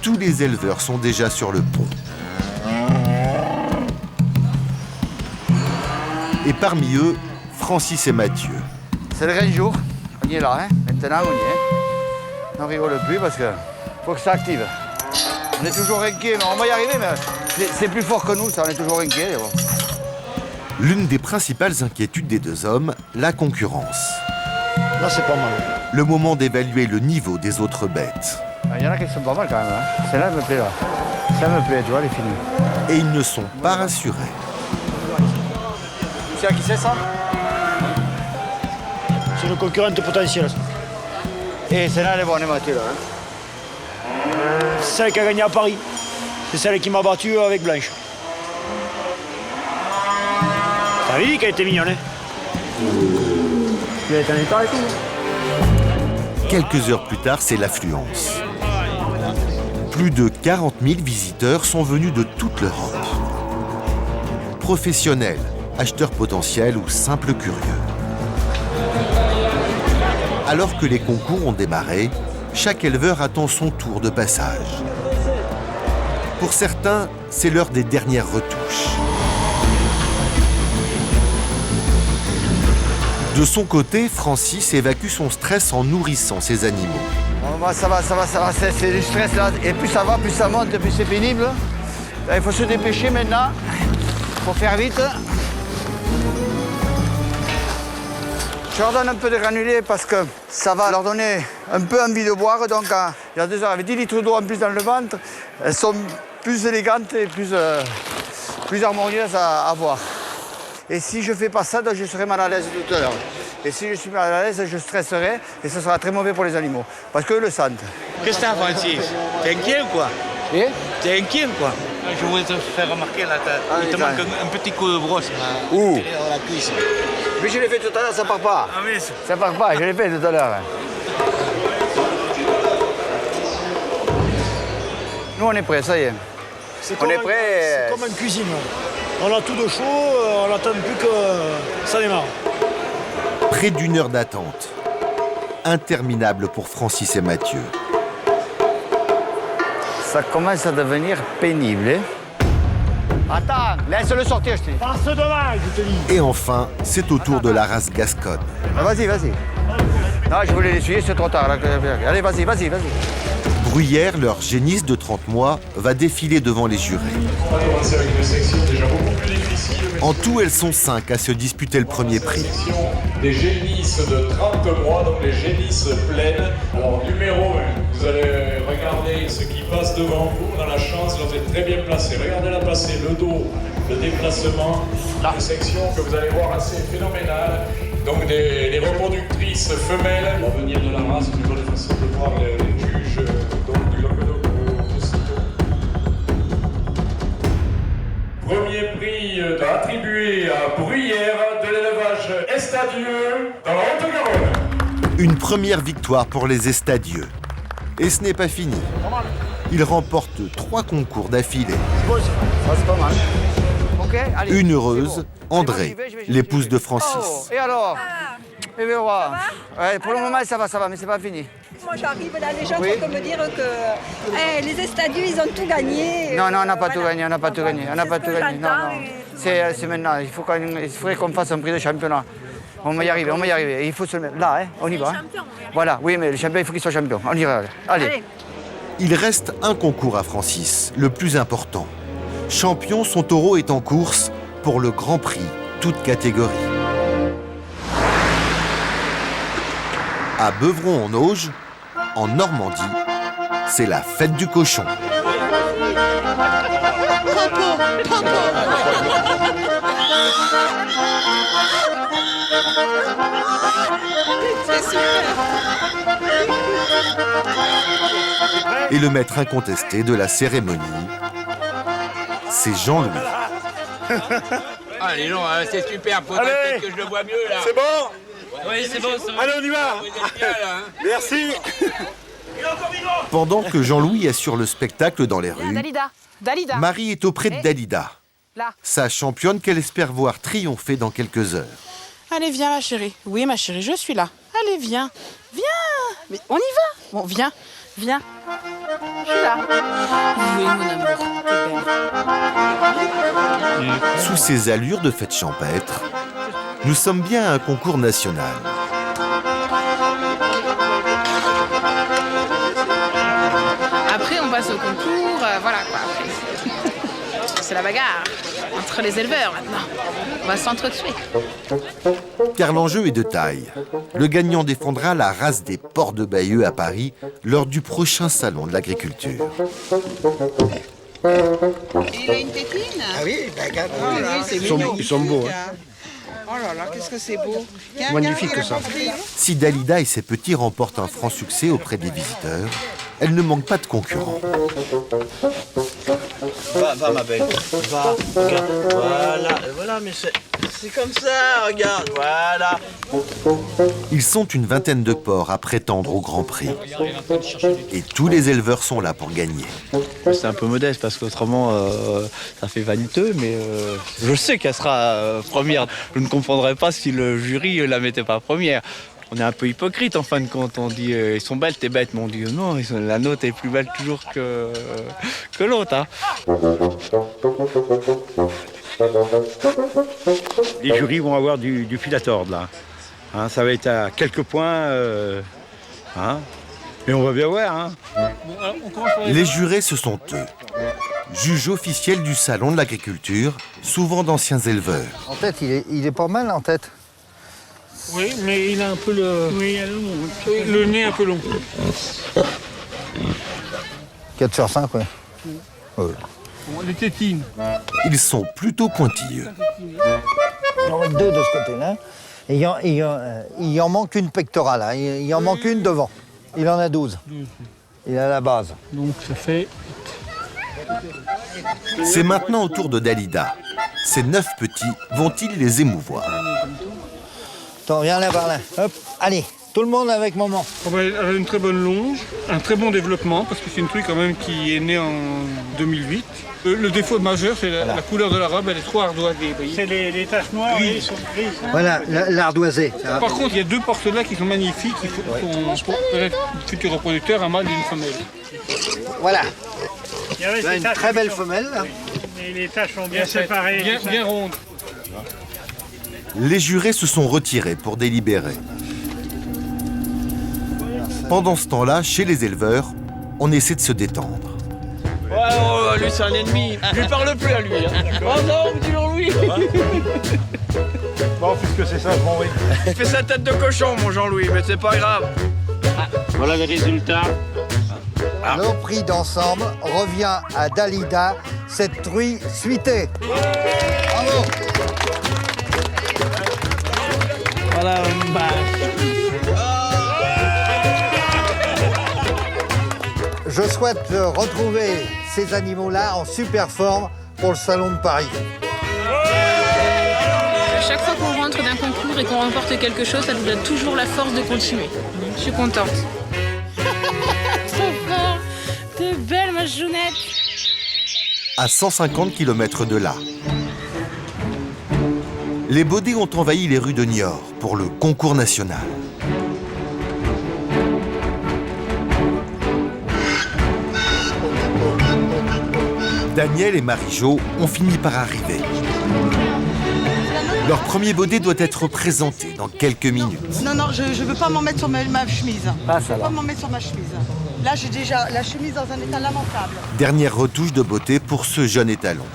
tous les éleveurs sont déjà sur le pont. Et parmi eux, Francis et Mathieu.
C'est le grand jour, on y est là, hein. Maintenant on y est. On rigole plus parce que faut que ça active. On est toujours inquiet, mais on va y arriver, mais c'est plus fort que nous, ça, on est toujours inquiet. Bon.
L'une des principales inquiétudes des deux hommes, la concurrence.
Là, c'est pas mal.
Le moment d'évaluer le niveau des autres bêtes.
Il y en a qui sont pas mal quand même, hein. Celle-là me plaît là. Ça me plaît, tu vois, elle est finie.
Et ils ne sont pas rassurés.
Tu sais à qui c'est ça? C'est une concurrente potentielle.
Et celle-là, elle est bonne, Mathieu, là. Hein.
C'est celle qui a gagné à Paris. C'est celle qui m'a battu avec Blanche. T'as vu qu'elle était mignonne, hein? Elle est en état et tout.
Quelques heures plus tard, c'est l'affluence. Plus de 40 000 visiteurs sont venus de toute l'Europe. Professionnels, acheteurs potentiels ou simples curieux. Alors que les concours ont démarré, chaque éleveur attend son tour de passage. Pour certains, c'est l'heure des dernières retouches. De son côté, Francis évacue son stress en nourrissant ses animaux.
Bon, ça va, c'est du stress là. Et plus ça va, plus ça monte, plus c'est pénible. Là, il faut se dépêcher maintenant. Il faut faire vite. Je leur donne un peu de granulés parce que ça va leur donner un peu envie de boire. Donc, il y a 2 heures, avec 10 litres d'eau en plus dans le ventre, elles sont plus élégantes et plus harmonieuses à voir. Et si je ne fais pas ça, donc je serai mal à l'aise tout à l'heure. Et si je suis mal à l'aise, je stresserai et ce sera très mauvais pour les animaux. Parce qu'eux le sentent.
Qu'est-ce que t'as, Francis? T'es inquiet ou quoi?
Et
T'es inquiet ou quoi? Je voulais te faire remarquer, là, il te manque un petit coup de brosse là,
Où?
derrière la cuisse.
Mais je l'ai fait tout à l'heure, ça part pas.
Ah oui.
Ça part pas, je l'ai fait tout à l'heure. Nous, on est prêts, ça y est. On est prêts.
C'est comme en cuisine. On a tout de chaud, on n'attend plus que ça démarre.
Près d'une heure d'attente. Interminable pour Francis et Mathieu.
Ça commence à devenir pénible. Hein? Attends, laisse-le sortir, je te dis.
Passe devant, je te dis.
Et enfin, c'est au tour de la race gasconne.
Ah, vas-y, vas-y. Non, je voulais l'essuyer, c'est trop tard. Là. Allez, vas-y.
Bruyère, leur génisse de 30 mois, va défiler devant les jurés.
On va commencer avec des sections déjà beaucoup plus difficiles.
En tout, elles sont 5 à se disputer le premier prix.
Des génisses de 30 mois, donc les génisses pleines. Alors, numéro 1, vous allez regarder ce qui passe devant vous. On a la chance, vous êtes très bien placé. Regardez-la passer, le dos, le déplacement. Une section que vous allez voir assez phénoménale. Donc, des reproductrices femelles. L'avenir de la race, c'est une bonne façon de voir les juges du Languedoc-Roussillon. Premier prix attribué à Bruyère de l'élevage Estadieux dans la Haute-Garonne.
Une première victoire pour les Estadieux. Et ce n'est pas fini. Ils remportent 3 concours d'affilée.
C'est pas mal. Okay, allez,
une heureuse, André, l'épouse de Francis.
Et alors pour le moment, ça va, mais c'est pas fini.
Moi, j'arrive là, les gens vont me dire que les Estadieux, ils ont tout gagné.
Non, on n'a pas tout gagné, on n'a pas tout gagné. Non. C'est maintenant, il faudrait qu'on fasse un prix de championnat. On va y arriver. Il faut se mettre là, on y va. Voilà, oui, mais le champion, il faut qu'il soit champion. On y va, allez.
Il reste un concours à Francis, le plus important. Champion, son taureau est en course pour le Grand Prix, toute catégorie. À Beuvron-en-Auge, en Normandie, c'est la fête du cochon. Et le maître incontesté de la cérémonie, c'est Jean-Louis.
Allez, non, c'est super, peut-être que je le vois mieux là.
C'est bon?
Oui, c'est bon.
Allez, on y va.
Vous êtes bien là, hein.
Merci.
Pendant que Jean-Louis assure le spectacle dans les rues,
Dalida.
Marie est auprès de Dalida,
Là.
sa championne qu'elle espère voir triompher dans quelques heures.
Allez, viens, ma chérie. Oui, ma chérie, je suis là. Allez, viens. Mais on y va. Bon, viens. Je suis là. Oui, mon amour, t'es belle.
Sous ces allures de fête champêtre, nous sommes bien à un concours national.
Après, on passe au concours, voilà quoi. C'est la bagarre entre les éleveurs maintenant. On va s'entretuer.
Car l'enjeu est de taille. Le gagnant défendra la race des porcs de Bayeux à Paris lors du prochain salon de l'agriculture.
Il a une tétine?
Ah oui, regarde.
Ils
sont beaux.
Hein. Oh là là, qu'est-ce que c'est beau.
Magnifique que ça.
Si Dalida et ses petits remportent un franc succès auprès des visiteurs, elle ne manque pas de concurrents.
Va ma belle, va, regarde, voilà, mais c'est comme ça, regarde, voilà.
Ils sont une vingtaine de porcs à prétendre au Grand Prix. Et tous les éleveurs sont là pour gagner.
C'est un peu modeste parce qu'autrement, ça fait vaniteux, mais je sais qu'elle sera première. Je ne comprendrais pas si le jury ne la mettait pas première. On est un peu hypocrite en fin de compte. On dit ils sont belles, t'es bête, mais on dit non, la nôtre est plus belle toujours que l'autre. Hein.
Les jurys vont avoir du fil à tordre là. Hein, ça va être à quelques points. Hein, mais on va bien voir. Hein.
Les jurés, ce sont eux. Juges officiels du salon de l'agriculture, souvent d'anciens éleveurs.
En tête, il est pas mal en tête.
Oui, mais il a un peu le nez un peu long.
4 sur 5, oui. Ouais.
Les tétines.
Ils sont plutôt pointilleux.
Il en manque 2 de ce côté-là. Il en manque une pectorale, hein. Il en manque une devant. Il en a 12. Il a la base.
Donc ça fait...
C'est maintenant au tour de Dalida. Ces 9 petits vont-ils les émouvoir?
Attends, viens là par là. Hop, allez, tout le monde avec maman.
Elle a une très bonne longe, un très bon développement, parce que c'est une truie quand même qui est née en 2008. Le défaut majeur, c'est la couleur de la robe, elle est trop ardoisée. C'est les taches noires, oui, sont grises.
Voilà, l'ardoisée.
Par contre, il y a 2 porcelets qui sont magnifiques, qui sont peut-être futurs reproducteurs, un mâle et une femelle.
Voilà. Là, une très belle femelle. Là.
Et les taches sont bien séparées. Bien rondes.
Les jurés se sont retirés pour délibérer. Pendant ce temps-là, chez les éleveurs, on essaie de se détendre.
Ouais, oh, lui c'est un ennemi. Je lui parle plus à lui. Hein. Oh non, dis Jean-Louis.
Bon, puisque c'est ça, je m'en vais.
Il fait sa tête de cochon, mon Jean-Louis, mais c'est pas grave.
Voilà les résultats.
Le prix d'ensemble revient à Dalida, cette truie suitée. Bravo.
Voilà,
Je souhaite retrouver ces animaux-là en super forme pour le Salon de Paris.
À chaque fois qu'on rentre d'un concours et qu'on remporte quelque chose, ça nous donne toujours la force de continuer. Je suis contente. Trop fort. T'es belle, ma Jounette.
À 150 km de là, les Baudets ont envahi les rues de Niort pour le concours national. Daniel et Marie-Jo ont fini par arriver. Leur premier baudet doit être présenté dans quelques minutes.
Non, non, je ne veux pas m'en mettre sur ma chemise. Je ne veux pas m'en mettre sur ma chemise. Là, j'ai déjà la chemise dans un état lamentable.
Dernière retouche de beauté pour ce jeune étalon.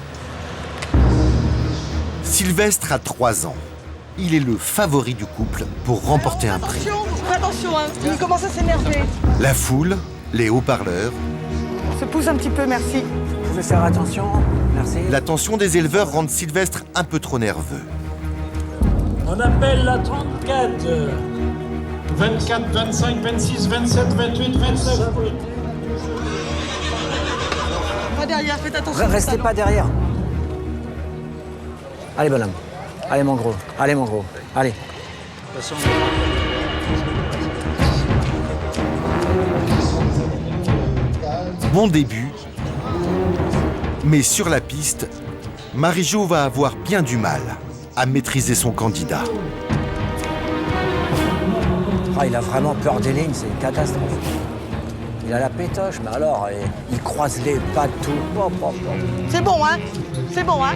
Sylvestre a 3 ans. Il est le favori du couple pour remporter un prix.
Attention, hein, il commence à s'énerver.
La foule, les haut-parleurs.
On se pousse un petit peu, merci.
Vous pouvez faire attention, merci.
L'attention des éleveurs rend Sylvestre un peu trop nerveux.
On appelle la 34. 24, 25, 26, 27, 28, 29.
Pas derrière, faites attention.
Restez pas derrière. Allez, bonhomme. Allez, mon gros. Allez, mon gros. Allez.
Bon début, mais sur la piste, Marie-Jo va avoir bien du mal à maîtriser son candidat.
Ah, il a vraiment peur des lignes, c'est une catastrophe. Il a la pétoche, mais alors, il croise les pas tout.
C'est bon, hein? C'est bon, hein?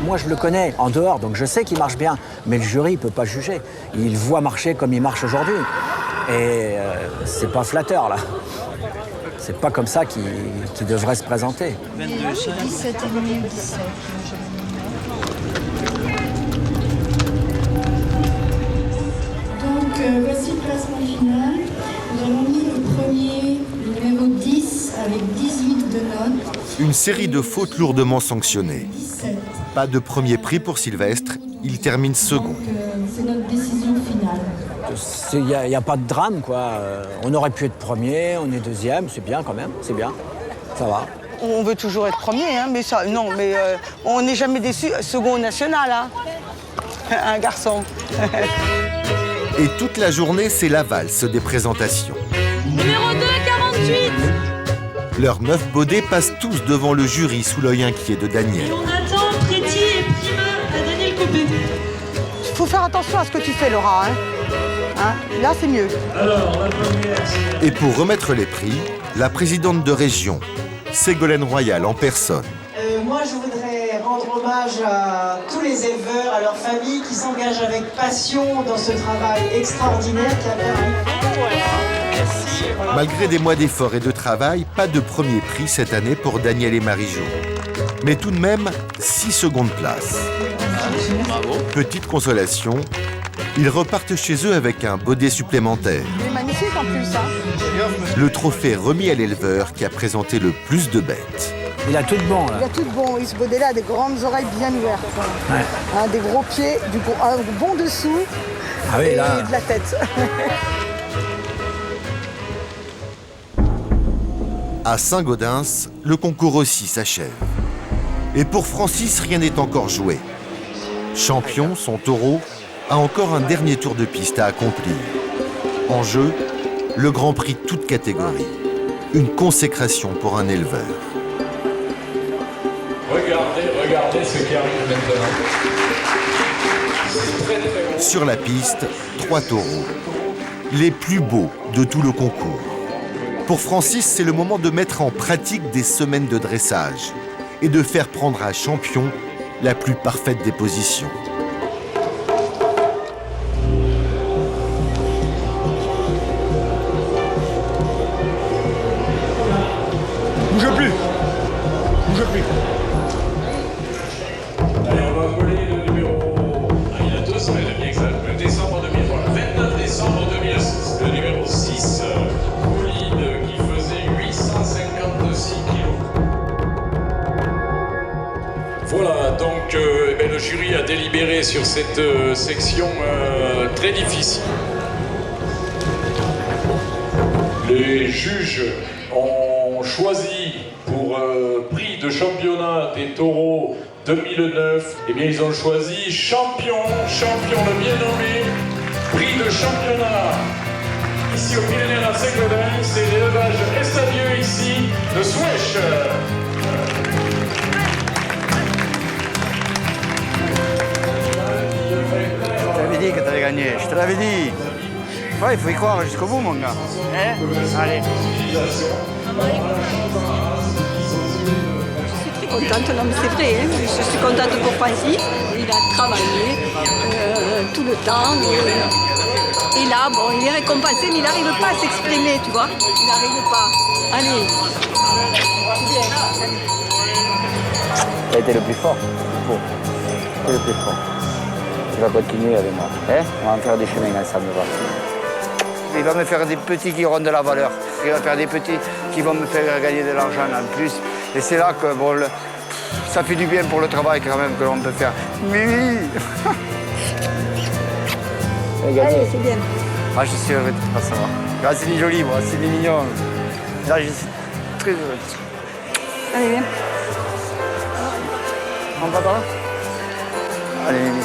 Moi, je le connais en dehors, donc je sais qu'il marche bien. Mais le jury ne peut pas juger. Il voit marcher comme il marche aujourd'hui. Et c'est pas flatteur, là. C'est pas comme ça qu'il devrait se présenter.
17 et demi, 17. Donc, voici le classement final. Nous avons mis le premier, le numéro 10, avec 18 de notes.
Une série de fautes lourdement sanctionnées. Pas de premier prix pour Sylvestre, il termine second.
C'est notre décision finale.
Il n'y a pas de drame, quoi. On aurait pu être premier, on est deuxième, c'est bien quand même, c'est bien. Ça va.
On veut toujours être premier, hein, mais ça, non, mais on n'est jamais déçu. Second au national, hein. Un garçon.
Et toute la journée, c'est la valse des présentations.
Numéro 2, 48.
Leurs 9 baudets passent tous devant le jury sous l'œil inquiet de Daniel.
On attend Préti et Prima à Daniel Copé.
Il faut faire attention à ce que tu fais, Laura. Hein, là, c'est mieux.
Alors, la première, c'est...
Et pour remettre les prix, la présidente de région, Ségolène Royal en personne.
Moi, je voudrais rendre hommage à tous les éleveurs, à leurs familles qui s'engagent avec passion dans ce travail extraordinaire qui a permis.
Malgré des mois d'efforts et de travail, pas de premier prix cette année pour Daniel et Marie-Jo. Mais tout de même, 6 secondes place.
Bravo.
Petite consolation, ils repartent chez eux avec un baudet supplémentaire.
Il est magnifique en plus, hein.
Le trophée remis à l'éleveur qui a présenté le plus de bêtes.
Il a tout de bon, là.
Il a tout de bon. Ce baudet-là a des grandes oreilles bien ouvertes.
Ouais.
Hein, des gros pieds, un bon dessous
Ah oui,
et
là.
de la tête.
À Saint-Gaudens, le concours aussi s'achève. Et pour Francis, rien n'est encore joué. Champion, son taureau, a encore un dernier tour de piste à accomplir. En jeu, le Grand Prix toute catégorie. Une consécration pour un éleveur.
Regardez ce qui arrive maintenant. C'est très très bon.
Sur la piste, 3 taureaux. Les plus beaux de tout le concours. Pour Francis, c'est le moment de mettre en pratique des semaines de dressage et de faire prendre à Champion la plus parfaite des positions.
terminer sur cette section très difficile. Les juges ont choisi pour prix de championnat des taureaux 2009, eh bien ils ont choisi champion le bien nommé, prix de championnat. Ici au Pyrénées à Saint-Gaudens, c'est l'élevage Estadieux ici de Souèche.
Je t'avais dit que t'allais gagner, je te l'avais dit. Ouais, il faut y croire jusqu'au bout, mon gars. Allez.
Je suis très contente, non mais c'est vrai, hein. Je suis contente pour Francis. Il a travaillé tout le temps. Et là, bon, il est récompensé, mais il n'arrive pas à s'exprimer, tu vois. Il n'arrive pas. Allez. C'est bien.
Tu as été le plus fort. Tu es le plus fort. Tu vas continuer avec moi. On va en faire des chemins ensemble. Il va me faire des petits qui auront de la valeur. Il va faire des petits qui vont me faire gagner de l'argent en plus. Et c'est là que bon, ça fait du bien pour le travail quand même que l'on peut faire. Mimi.
Allez, c'est bien.
Ah, je suis heureux de te faire savoir. Là, c'est des jolis, moi, c'est des mignons. Là, je suis très heureux.
Allez, viens.
On va par là. Allez, Mimi.